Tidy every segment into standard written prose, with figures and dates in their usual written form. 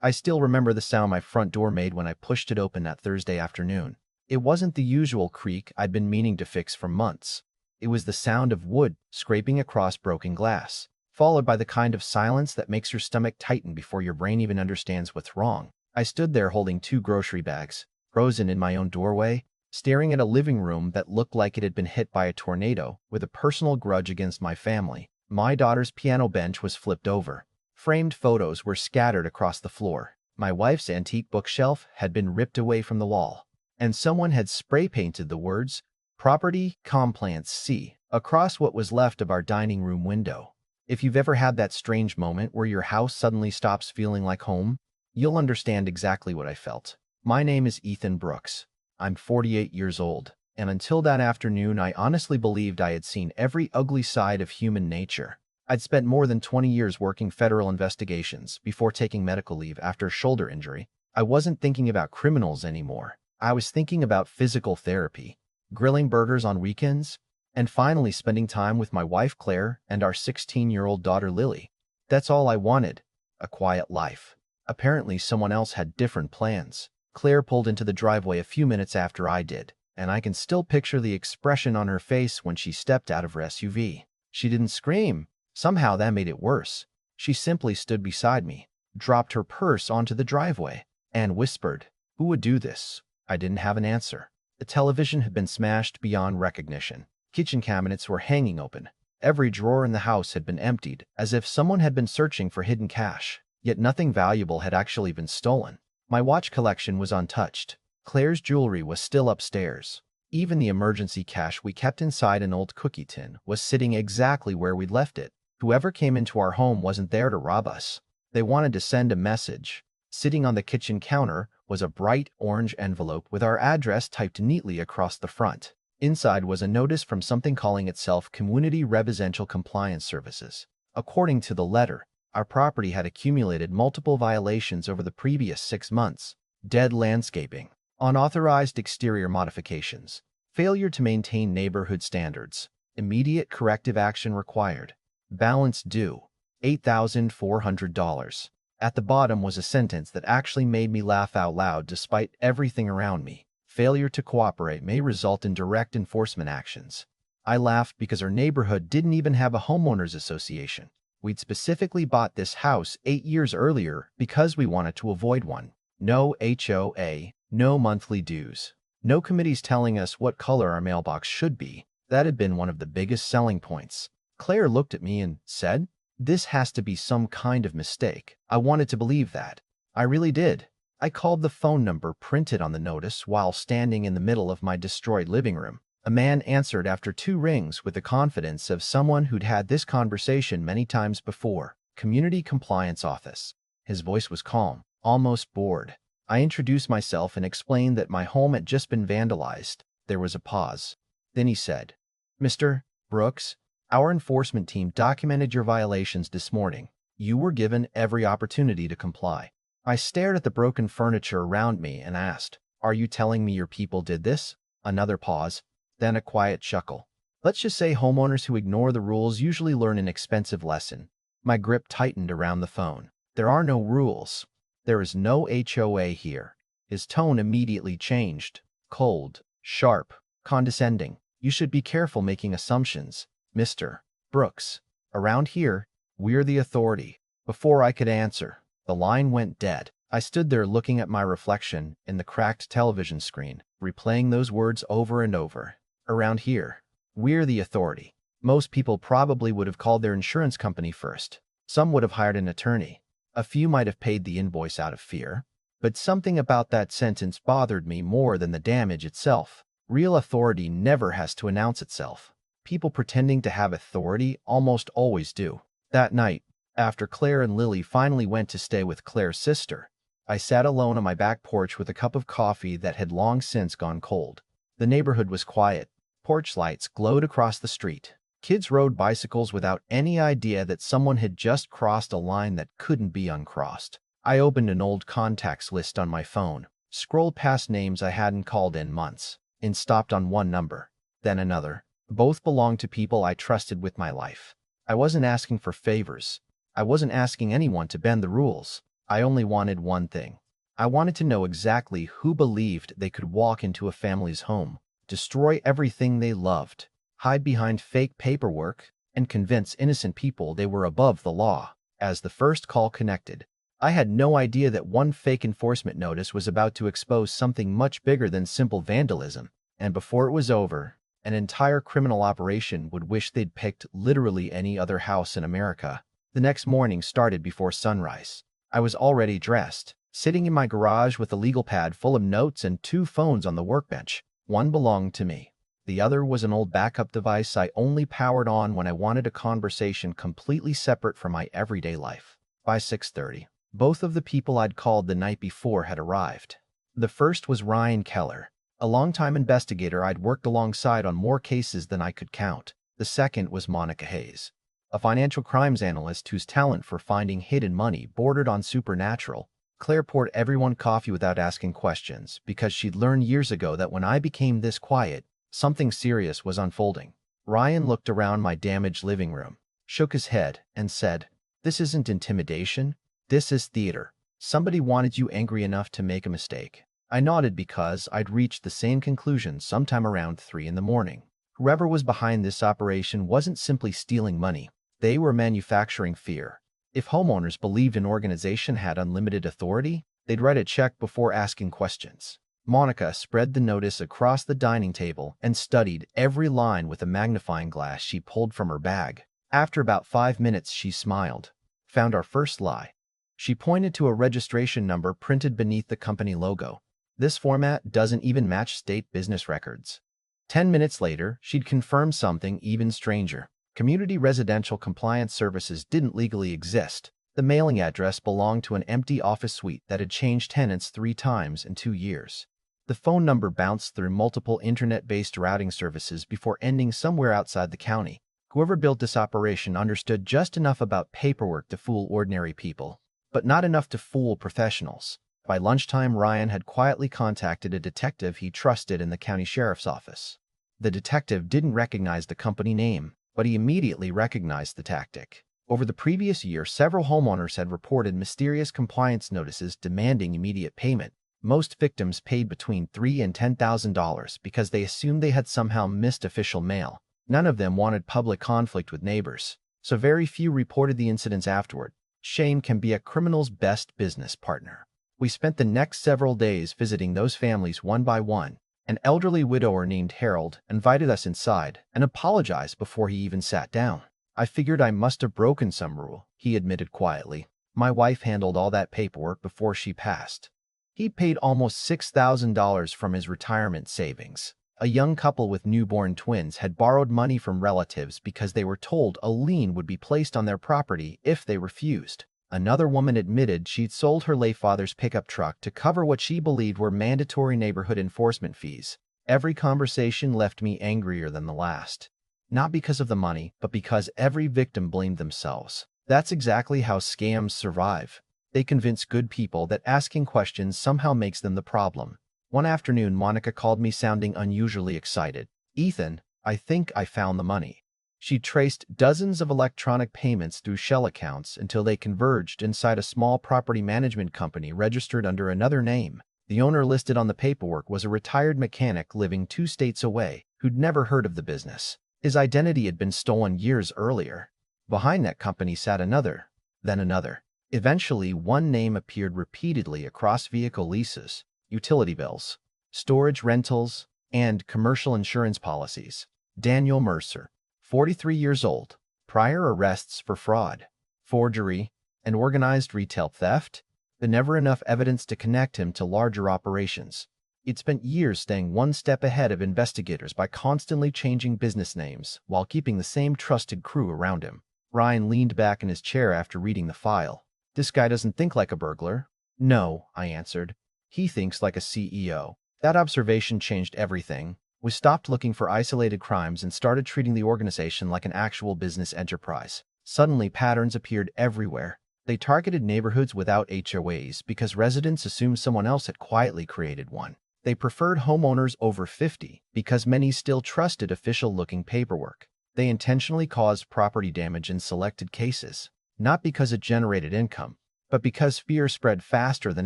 I still remember the sound my front door made when I pushed it open that Thursday afternoon. It wasn't the usual creak I'd been meaning to fix for months. It was the sound of wood scraping across broken glass, followed by the kind of silence that makes your stomach tighten before your brain even understands what's wrong. I stood there holding 2 grocery bags, frozen in my own doorway, staring at a living room that looked like it had been hit by a tornado, with a personal grudge against my family. My daughter's piano bench was flipped over. Framed photos were scattered across the floor. My wife's antique bookshelf had been ripped away from the wall, and someone had spray-painted the words, "Property Compliance C," across what was left of our dining room window. If you've ever had that strange moment where your house suddenly stops feeling like home, you'll understand exactly what I felt. My name is Ethan Brooks. I'm 48 years old, and until that afternoon, I honestly believed I had seen every ugly side of human nature. I'd spent more than 20 years working federal investigations before taking medical leave after a shoulder injury. I wasn't thinking about criminals anymore. I was thinking about physical therapy, grilling burgers on weekends, and finally spending time with my wife Claire and our 16-year-old daughter Lily. That's all I wanted, a quiet life. Apparently someone else had different plans. Claire pulled into the driveway a few minutes after I did, and I can still picture the expression on her face when she stepped out of her SUV. She didn't scream. Somehow that made it worse. She simply stood beside me, dropped her purse onto the driveway, and whispered, "Who would do this?" I didn't have an answer. The television had been smashed beyond recognition. Kitchen cabinets were hanging open. Every drawer in the house had been emptied, as if someone had been searching for hidden cash. Yet nothing valuable had actually been stolen. My watch collection was untouched. Claire's jewelry was still upstairs. Even the emergency cash we kept inside an old cookie tin was sitting exactly where we'd left it. Whoever came into our home wasn't there to rob us. They wanted to send a message. Sitting on the kitchen counter was a bright orange envelope with our address typed neatly across the front. Inside was a notice from something calling itself Community Residential Compliance Services. According to the letter, our property had accumulated multiple violations over the previous 6 months. Dead landscaping, unauthorized exterior modifications, failure to maintain neighborhood standards, immediate corrective action required, balance due, $8,400. At the bottom was a sentence that actually made me laugh out loud despite everything around me. Failure to cooperate may result in direct enforcement actions. I laughed because our neighborhood didn't even have a homeowners association. We'd specifically bought this house 8 years earlier because we wanted to avoid one. No HOA, no monthly dues, no committees telling us what color our mailbox should be. That had been one of the biggest selling points. Claire looked at me and said, "This has to be some kind of mistake." I wanted to believe that. I really did. I called the phone number printed on the notice while standing in the middle of my destroyed living room. A man answered after 2 rings with the confidence of someone who'd had this conversation many times before. Community Compliance Office. His voice was calm, almost bored. I introduced myself and explained that my home had just been vandalized. There was a pause. Then he said, "Mr. Brooks, our enforcement team documented your violations this morning. You were given every opportunity to comply." I stared at the broken furniture around me and asked, "Are you telling me your people did this?" Another pause, then a quiet chuckle. "Let's just say homeowners who ignore the rules usually learn an expensive lesson." My grip tightened around the phone. "There are no rules. There is no HOA here." His tone immediately changed. Cold, sharp, condescending. "You should be careful making assumptions, Mr. Brooks. Around here, we're the authority." Before I could answer, the line went dead. I stood there looking at my reflection in the cracked television screen, replaying those words over and over. Around here, we're the authority. Most people probably would have called their insurance company first. Some would have hired an attorney. A few might have paid the invoice out of fear. But something about that sentence bothered me more than the damage itself. Real authority never has to announce itself. People pretending to have authority almost always do. That night, after Claire and Lily finally went to stay with Claire's sister, I sat alone on my back porch with a cup of coffee that had long since gone cold. The neighborhood was quiet. Porch lights glowed across the street. Kids rode bicycles without any idea that someone had just crossed a line that couldn't be uncrossed. I opened an old contacts list on my phone, scrolled past names I hadn't called in months, and stopped on one number, then another. Both belonged to people I trusted with my life. I wasn't asking for favors. I wasn't asking anyone to bend the rules. I only wanted one thing. I wanted to know exactly who believed they could walk into a family's home, destroy everything they loved, hide behind fake paperwork, and convince innocent people they were above the law. As the first call connected, I had no idea that one fake enforcement notice was about to expose something much bigger than simple vandalism, and before it was over, an entire criminal operation would wish they'd picked literally any other house in America. The next morning started before sunrise. I was already dressed, sitting in my garage with a legal pad full of notes and 2 phones on the workbench. One belonged to me. The other was an old backup device I only powered on when I wanted a conversation completely separate from my everyday life. By 6:30, both of the people I'd called the night before had arrived. The first was Ryan Keller, a longtime investigator I'd worked alongside on more cases than I could count. The second was Monica Hayes, a financial crimes analyst whose talent for finding hidden money bordered on supernatural. Claire poured everyone coffee without asking questions because she'd learned years ago that when I became this quiet, something serious was unfolding. Ryan looked around my damaged living room, shook his head, and said, "This isn't intimidation. This is theater. Somebody wanted you angry enough to make a mistake." I nodded because I'd reached the same conclusion sometime around 3 in the morning. Whoever was behind this operation wasn't simply stealing money. They were manufacturing fear. If homeowners believed an organization had unlimited authority, they'd write a check before asking questions. Monica spread the notice across the dining table and studied every line with a magnifying glass she pulled from her bag. After about 5 minutes, she smiled. "Found our first lie." She pointed to a registration number printed beneath the company logo. "This format doesn't even match state business records." 10 minutes later, she'd confirmed something even stranger. Community Residential Compliance Services didn't legally exist. The mailing address belonged to an empty office suite that had changed tenants 3 times in 2 years. The phone number bounced through multiple internet-based routing services before ending somewhere outside the county. Whoever built this operation understood just enough about paperwork to fool ordinary people, but not enough to fool professionals. By lunchtime, Ryan had quietly contacted a detective he trusted in the county sheriff's office. The detective didn't recognize the company name, but he immediately recognized the tactic. Over the previous year, several homeowners had reported mysterious compliance notices demanding immediate payment. Most victims paid between $3,000 and $10,000 because they assumed they had somehow missed official mail. None of them wanted public conflict with neighbors, so very few reported the incidents afterward. Shame can be a criminal's best business partner. We spent the next several days visiting those families one by one. An elderly widower named Harold invited us inside and apologized before he even sat down. "I figured I must have broken some rule," he admitted quietly. "My wife handled all that paperwork before she passed." He paid almost $6,000 from his retirement savings. A young couple with newborn twins had borrowed money from relatives because they were told a lien would be placed on their property if they refused. Another woman admitted she'd sold her late father's pickup truck to cover what she believed were mandatory neighborhood enforcement fees. Every conversation left me angrier than the last. Not because of the money, but because every victim blamed themselves. That's exactly how scams survive. They convince good people that asking questions somehow makes them the problem. One afternoon, Monica called me sounding unusually excited. "Ethan, I think I found the money." She traced dozens of electronic payments through shell accounts until they converged inside a small property management company registered under another name. The owner listed on the paperwork was a retired mechanic living 2 states away who'd never heard of the business. His identity had been stolen years earlier. Behind that company sat another, then another. Eventually, one name appeared repeatedly across vehicle leases, utility bills, storage rentals, and commercial insurance policies. Daniel Mercer, 43 years old, prior arrests for fraud, forgery, and organized retail theft, but never enough evidence to connect him to larger operations. He'd spent years staying one step ahead of investigators by constantly changing business names while keeping the same trusted crew around him. Ryan leaned back in his chair after reading the file. "This guy doesn't think like a burglar." "No," I answered. "He thinks like a CEO." That observation changed everything. We stopped looking for isolated crimes and started treating the organization like an actual business enterprise. Suddenly, patterns appeared everywhere. They targeted neighborhoods without HOAs because residents assumed someone else had quietly created one. They preferred homeowners over 50 because many still trusted official-looking paperwork. They intentionally caused property damage in selected cases, not because it generated income, But because fear spread faster than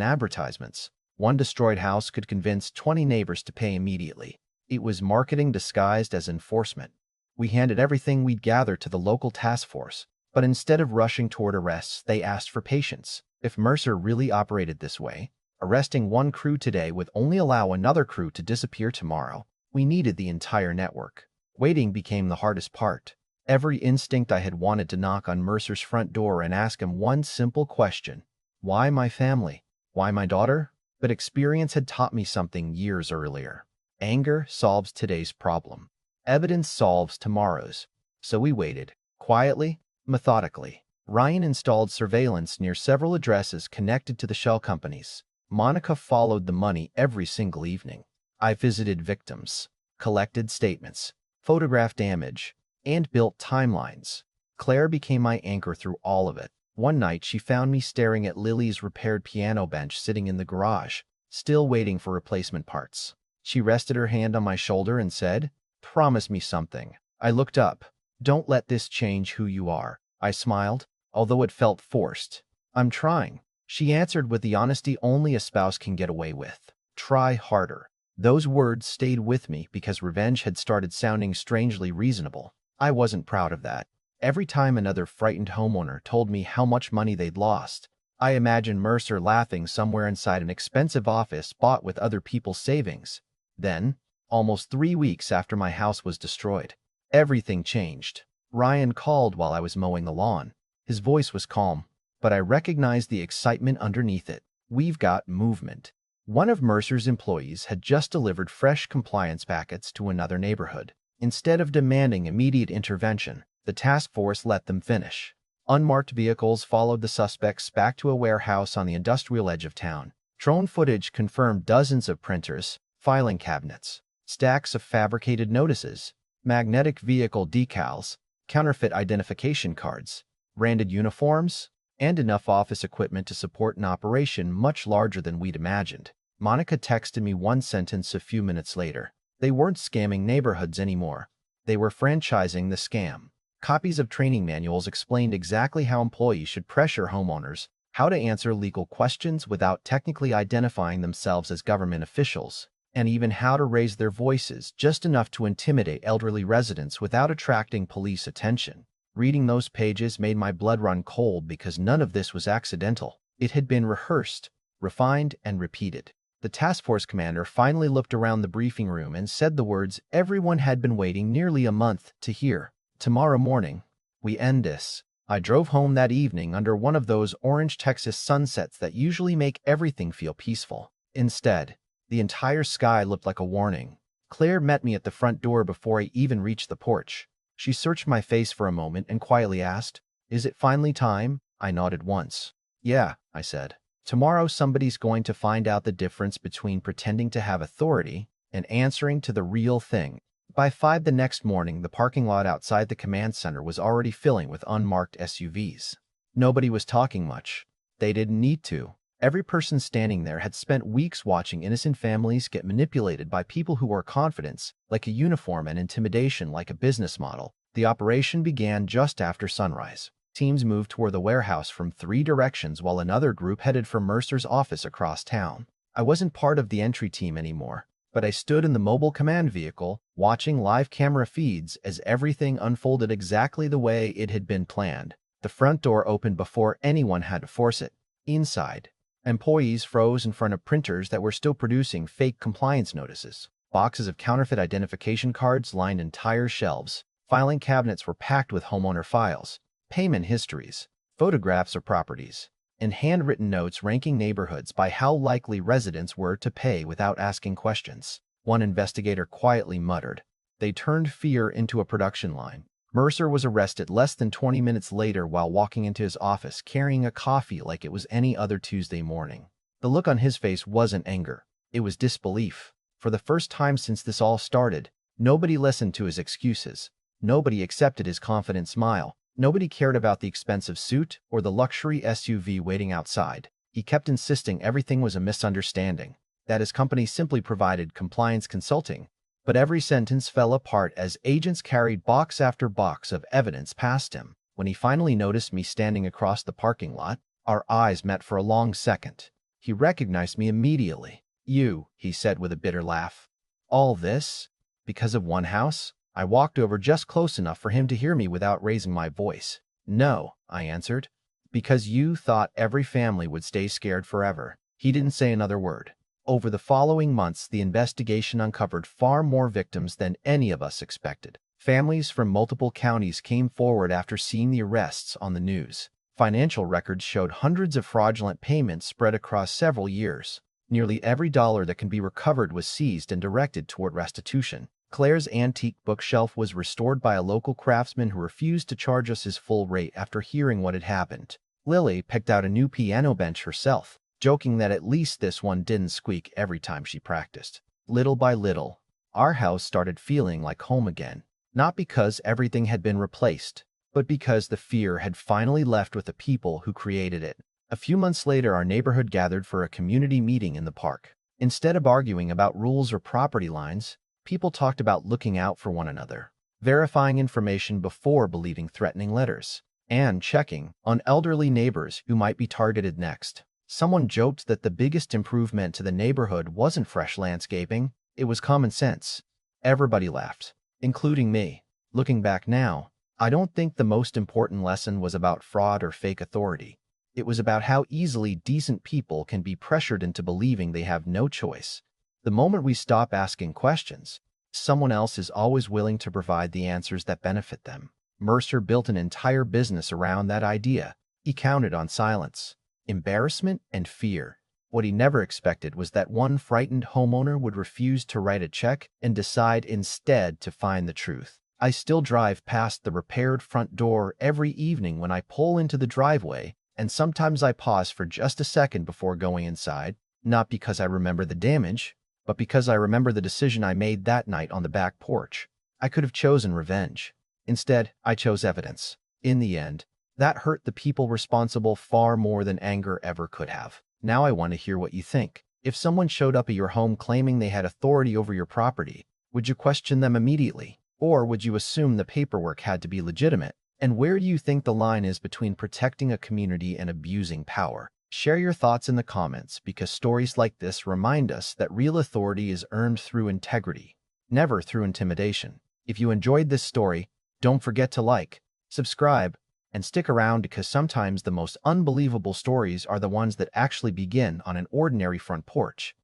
advertisements, one destroyed house could convince 20 neighbors to pay immediately. It was marketing disguised as enforcement. We handed everything we'd gathered to the local task force, but instead of rushing toward arrests, they asked for patience. If Mercer really operated this way, arresting one crew today would only allow another crew to disappear tomorrow. We needed the entire network. Waiting became the hardest part. Every instinct I had wanted to knock on Mercer's front door and ask him one simple question. Why my family? Why my daughter? But experience had taught me something years earlier. Anger solves today's problem. Evidence solves tomorrow's. So we waited, quietly, methodically. Ryan installed surveillance near several addresses connected to the shell companies. Monica followed the money every single evening. I visited victims, collected statements, photographed damage, and built timelines. Claire became my anchor through all of it. One night, she found me staring at Lily's repaired piano bench sitting in the garage, still waiting for replacement parts. She rested her hand on my shoulder and said, "Promise me something." I looked up. "Don't let this change who you are." I smiled, although it felt forced. "I'm trying." She answered with the honesty only a spouse can get away with. "Try harder." Those words stayed with me because revenge had started sounding strangely reasonable. I wasn't proud of that. Every time another frightened homeowner told me how much money they'd lost, I imagined Mercer laughing somewhere inside an expensive office bought with other people's savings. Then, almost 3 weeks after my house was destroyed, everything changed. Ryan called while I was mowing the lawn. His voice was calm, but I recognized the excitement underneath it. "We've got movement." One of Mercer's employees had just delivered fresh compliance packets to another neighborhood. Instead of demanding immediate intervention, the task force let them finish. Unmarked vehicles followed the suspects back to a warehouse on the industrial edge of town. Drone footage confirmed dozens of printers, filing cabinets, stacks of fabricated notices, magnetic vehicle decals, counterfeit identification cards, branded uniforms, and enough office equipment to support an operation much larger than we'd imagined. Monica texted me one sentence a few minutes later. They weren't scamming neighborhoods anymore. They were franchising the scam. Copies of training manuals explained exactly how employees should pressure homeowners, how to answer legal questions without technically identifying themselves as government officials, and even how to raise their voices just enough to intimidate elderly residents without attracting police attention. Reading those pages made my blood run cold because none of this was accidental. It had been rehearsed, refined, and repeated. The task force commander finally looked around the briefing room and said the words everyone had been waiting nearly a month to hear. "Tomorrow morning, we end this." I drove home that evening under one of those orange Texas sunsets that usually make everything feel peaceful. Instead, the entire sky looked like a warning. Claire met me at the front door before I even reached the porch. She searched my face for a moment and quietly asked, "Is it finally time?" I nodded once. "Yeah," I said. "Tomorrow somebody's going to find out the difference between pretending to have authority and answering to the real thing." By 5 the next morning, the parking lot outside the command center was already filling with unmarked SUVs. Nobody was talking much. They didn't need to. Every person standing there had spent weeks watching innocent families get manipulated by people who wore confidence like a uniform and intimidation like a business model. The operation began just after sunrise. Teams moved toward the warehouse from 3 directions while another group headed for Mercer's office across town. I wasn't part of the entry team anymore, but I stood in the mobile command vehicle, watching live camera feeds as everything unfolded exactly the way it had been planned. The front door opened before anyone had to force it. Inside, employees froze in front of printers that were still producing fake compliance notices. Boxes of counterfeit identification cards lined entire shelves. Filing cabinets were packed with homeowner files, payment histories, photographs of properties, and handwritten notes ranking neighborhoods by how likely residents were to pay without asking questions. One investigator quietly muttered, "They turned fear into a production line." Mercer was arrested less than 20 minutes later while walking into his office carrying a coffee like it was any other Tuesday morning. The look on his face wasn't anger. It was disbelief. For the first time since this all started, nobody listened to his excuses. Nobody accepted his confident smile. Nobody cared about the expensive suit or the luxury SUV waiting outside. He kept insisting everything was a misunderstanding, that his company simply provided compliance consulting. But every sentence fell apart as agents carried box after box of evidence past him. When he finally noticed me standing across the parking lot, Our eyes met for a long second. He recognized me immediately. "You," he said with a bitter laugh. "All this? Because of one house?" I walked over just close enough for him to hear me without raising my voice. "No," I answered. "Because you thought every family would stay scared forever." He didn't say another word. Over the following months, the investigation uncovered far more victims than any of us expected. Families from multiple counties came forward after seeing the arrests on the news. Financial records showed hundreds of fraudulent payments spread across several years. Nearly every dollar that can be recovered was seized and directed toward restitution. Claire's antique bookshelf was restored by a local craftsman who refused to charge us his full rate after hearing what had happened. Lily picked out a new piano bench herself, joking that at least this one didn't squeak every time she practiced. Little by little, our house started feeling like home again, not because everything had been replaced, but because the fear had finally left with the people who created it. A few months later, our neighborhood gathered for a community meeting in the park. Instead of arguing about rules or property lines, people talked about looking out for one another, verifying information before believing threatening letters, and checking on elderly neighbors who might be targeted next. Someone joked that the biggest improvement to the neighborhood wasn't fresh landscaping, it was common sense. Everybody laughed, including me. Looking back now, I don't think the most important lesson was about fraud or fake authority. It was about how easily decent people can be pressured into believing they have no choice. The moment we stop asking questions, someone else is always willing to provide the answers that benefit them. Mercer built an entire business around that idea. He counted on silence, embarrassment, and fear. What he never expected was that one frightened homeowner would refuse to write a check and decide instead to find the truth. I still drive past the repaired front door every evening when I pull into the driveway, and sometimes I pause for just a second before going inside, not because I remember the damage, but because I remember the decision I made that night on the back porch. I could have chosen revenge. Instead, I chose evidence. In the end, that hurt the people responsible far more than anger ever could have. Now I want to hear what you think. If someone showed up at your home claiming they had authority over your property, would you question them immediately? Or would you assume the paperwork had to be legitimate? And where do you think the line is between protecting a community and abusing power? Share your thoughts in the comments, because stories like this remind us that real authority is earned through integrity, never through intimidation. If you enjoyed this story, don't forget to like, subscribe, and stick around, because sometimes the most unbelievable stories are the ones that actually begin on an ordinary front porch.